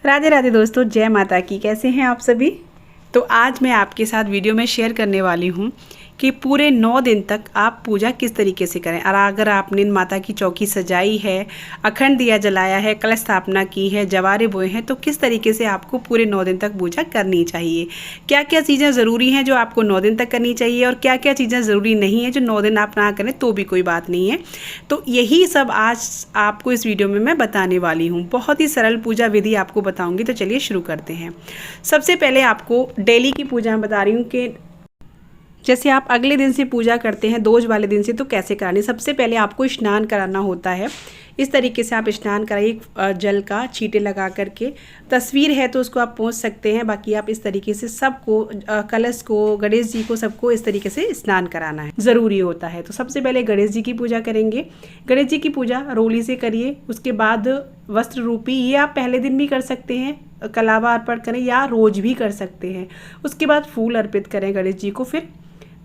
राधे राधे दोस्तों, जय माता की। कैसे हैं आप सभी। तो आज मैं आपके साथ वीडियो में शेयर करने वाली हूँ कि पूरे 9 दिन तक आप पूजा किस तरीके से करें। और अगर आपने माता की चौकी सजाई है, अखंड दिया जलाया है, कलश स्थापना की है, जवारे बोए हैं, तो किस तरीके से आपको पूरे 9 दिन तक पूजा करनी चाहिए। क्या क्या चीज़ें ज़रूरी हैं जो आपको 9 दिन तक करनी चाहिए और क्या क्या चीज़ें ज़रूरी नहीं है जो 9 दिन आप ना करें तो भी कोई बात नहीं है। तो यही सब आज आपको इस वीडियो में मैं बताने वाली हूँ। बहुत ही सरल पूजा विधि आपको बताऊँगी। तो चलिए शुरू करते हैं। सबसे पहले आपको डेली की पूजा मैं बता रही हूँ कि जैसे आप अगले दिन से पूजा करते हैं, दोज वाले दिन से, तो कैसे करानी। सबसे पहले आपको स्नान कराना होता है। इस तरीके से आप स्नान कराइए, जल का छींटे लगा करके। तस्वीर है तो उसको आप पोंछ सकते हैं। बाकी आप इस तरीके से सबको, कलश को, गणेश जी को, सबको इस तरीके से स्नान कराना है, ज़रूरी होता है। तो सबसे पहले गणेश जी की पूजा करेंगे। गणेश जी की पूजा रोली से करिए। उसके बाद वस्त्र रूपी, ये आप पहले दिन भी कर सकते हैं, कलावा अर्पण करें, या रोज भी कर सकते हैं। उसके बाद फूल अर्पित करें गणेश जी को। फिर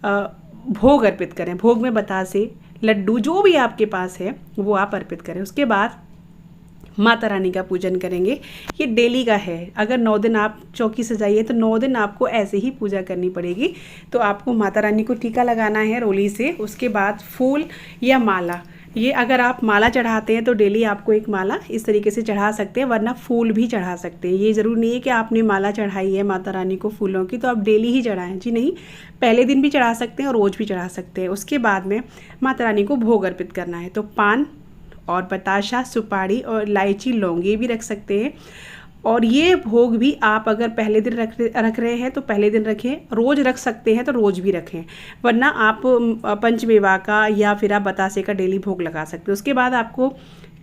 भोग अर्पित करें। भोग में बतासे, लड्डू, जो भी आपके पास है वो आप अर्पित करें। उसके बाद माता रानी का पूजन करेंगे। ये डेली का है। अगर 9 दिन आप चौकी सजाइए तो 9 दिन आपको ऐसे ही पूजा करनी पड़ेगी। तो आपको माता रानी को टीका लगाना है रोली से। उसके बाद फूल या माला, ये अगर आप माला चढ़ाते हैं तो डेली आपको एक माला इस तरीके से चढ़ा सकते हैं, वरना फूल भी चढ़ा सकते हैं। ये ज़रूरी नहीं है कि आपने माला चढ़ाई है माता रानी को फूलों की तो आप डेली ही चढ़ाएं। जी नहीं, पहले दिन भी चढ़ा सकते हैं और रोज़ भी चढ़ा सकते हैं। उसके बाद में माता रानी को भोग अर्पित करना है। तो पान और बताशा, सुपारी और इलायची, लौंग, ये भी रख सकते हैं। और ये भोग भी आप अगर पहले दिन रख रहे हैं तो पहले दिन रखें, रोज़ रख सकते हैं तो रोज़ भी रखें, वरना आप पंचमेवा का या फिर आप बतासे का डेली भोग लगा सकते हैं। उसके बाद आपको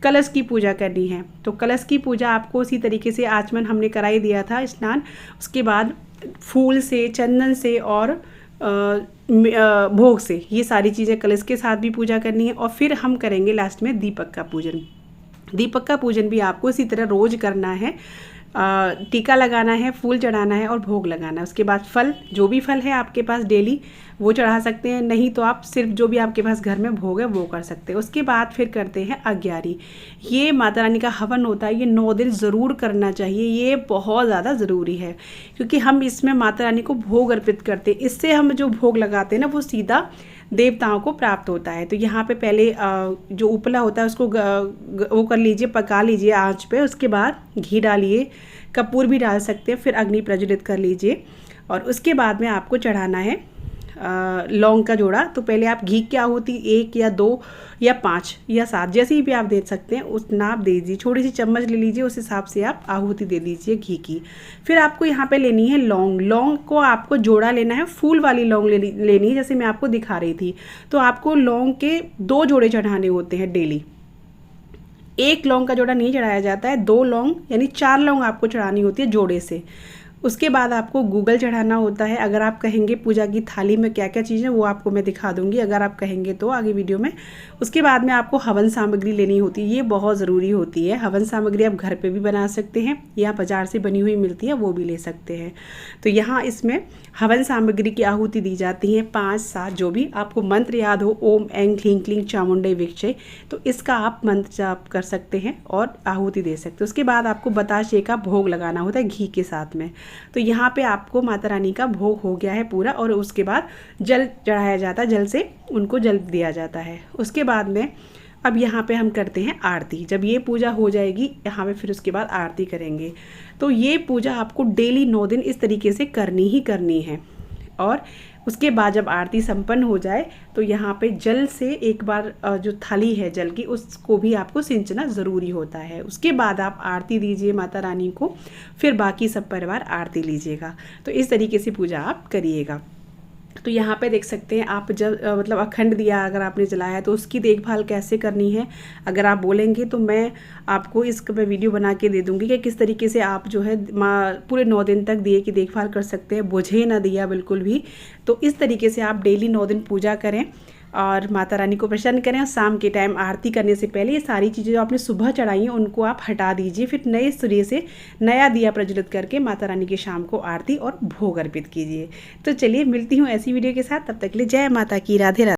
कलश की पूजा करनी है। तो कलश की पूजा आपको उसी तरीके से आचमन हमने करा ही दिया था, स्नान। उसके बाद फूल से, चंदन से और भोग से, ये सारी चीज़ें कलश के साथ भी पूजा करनी है। और फिर हम करेंगे लास्ट में दीपक का पूजन। दीपक का पूजन भी आपको इसी तरह रोज़ करना है। टीका लगाना है, फूल चढ़ाना है और भोग लगाना है। उसके बाद फल, जो भी फल है आपके पास डेली वो चढ़ा सकते हैं, नहीं तो आप सिर्फ जो भी आपके पास घर में भोग है वो कर सकते हैं। उसके बाद फिर करते हैं अग्यारी। ये माता रानी का हवन होता है। ये 9 दिन ज़रूर करना चाहिए। ये बहुत ज़्यादा ज़रूरी है क्योंकि हम इसमें माता रानी को भोग अर्पित करते हैं। इससे हम जो भोग लगाते हैं ना वो सीधा देवताओं को प्राप्त होता है। तो यहाँ पे पहले जो उपला होता है उसको वो कर लीजिए, पका लीजिए आंच पे। उसके बाद घी डालिए, कपूर भी डाल सकते हैं, फिर अग्नि प्रज्वलित कर लीजिए। और उसके बाद में आपको चढ़ाना है लौंग का जोड़ा। तो पहले आप घी की आहुति 1 या 2 या 5 या 7 जैसे भी आप दे सकते हैं उतना आप दे दीजिए। छोटी सी चम्मच ले लीजिए, उस हिसाब से आप आहुति दे दीजिए घी की। फिर आपको यहाँ पे लेनी है लौंग। लौंग को आपको जोड़ा लेना है, फूल वाली लौंग लेनी है, जैसे मैं आपको दिखा रही थी। तो आपको लौंग के 2 जोड़े चढ़ाने होते हैं डेली। 1 लौंग का जोड़ा नहीं चढ़ाया जाता है, 2 लौंग यानी 4 लौंग आपको चढ़ानी होती है जोड़े से। उसके बाद आपको गूगल चढ़ाना होता है। अगर आप कहेंगे पूजा की थाली में क्या क्या चीज़ें, वो आपको मैं दिखा दूंगी अगर आप कहेंगे तो आगे वीडियो में। उसके बाद में आपको हवन सामग्री लेनी होती है। ये बहुत ज़रूरी होती है। हवन सामग्री आप घर पे भी बना सकते हैं या बाज़ार से बनी हुई मिलती है, वो भी ले सकते हैं। तो यहाँ इसमें हवन सामग्री की आहुति दी जाती है 5-7, जो भी आपको मंत्र याद हो, ओम ऐं ह्लीं क्लीं चामुंडे विक्षे, तो इसका आप मंत्र जाप कर सकते हैं और आहुति दे सकते हैं। उसके बाद आपको बताशे का भोग लगाना होता है घी के साथ में। तो यहाँ पे आपको माता रानी का भोग हो गया है पूरा। और उसके बाद जल चढ़ाया जाता है, जल से उनको जल दिया जाता है। उसके बाद में अब यहाँ पे हम करते हैं आरती। जब ये पूजा हो जाएगी यहाँ पे फिर उसके बाद आरती करेंगे। तो ये पूजा आपको डेली 9 दिन इस तरीके से करनी ही करनी है। और उसके बाद जब आरती संपन्न हो जाए तो यहाँ पे जल से एक बार जो थाली है जल की उसको भी आपको सिंचना ज़रूरी होता है। उसके बाद आप आरती दीजिए माता रानी को, फिर बाकी सब परिवार आरती लीजिएगा। तो इस तरीके से पूजा आप करिएगा। तो यहाँ पे देख सकते हैं आप, जब मतलब अखंड दिया अगर आपने जलाया है तो उसकी देखभाल कैसे करनी है अगर आप बोलेंगे तो मैं आपको इसका मैं वीडियो बना के दे दूँगी कि किस तरीके से आप जो है पूरे 9 दिन तक दिए की देखभाल कर सकते हैं, बुझे ना दिया बिल्कुल भी। तो इस तरीके से आप डेली 9 दिन पूजा करें और माता रानी को प्रसन्न करें। और शाम के टाइम आरती करने से पहले ये सारी चीज़ें जो आपने सुबह चढ़ाई हैं उनको आप हटा दीजिए। फिर नए सिरे से नया दिया प्रज्वलित करके माता रानी की शाम को आरती और भोग अर्पित कीजिए। तो चलिए मिलती हूँ ऐसी वीडियो के साथ, तब तक के लिए जय माता की, राधे राधे।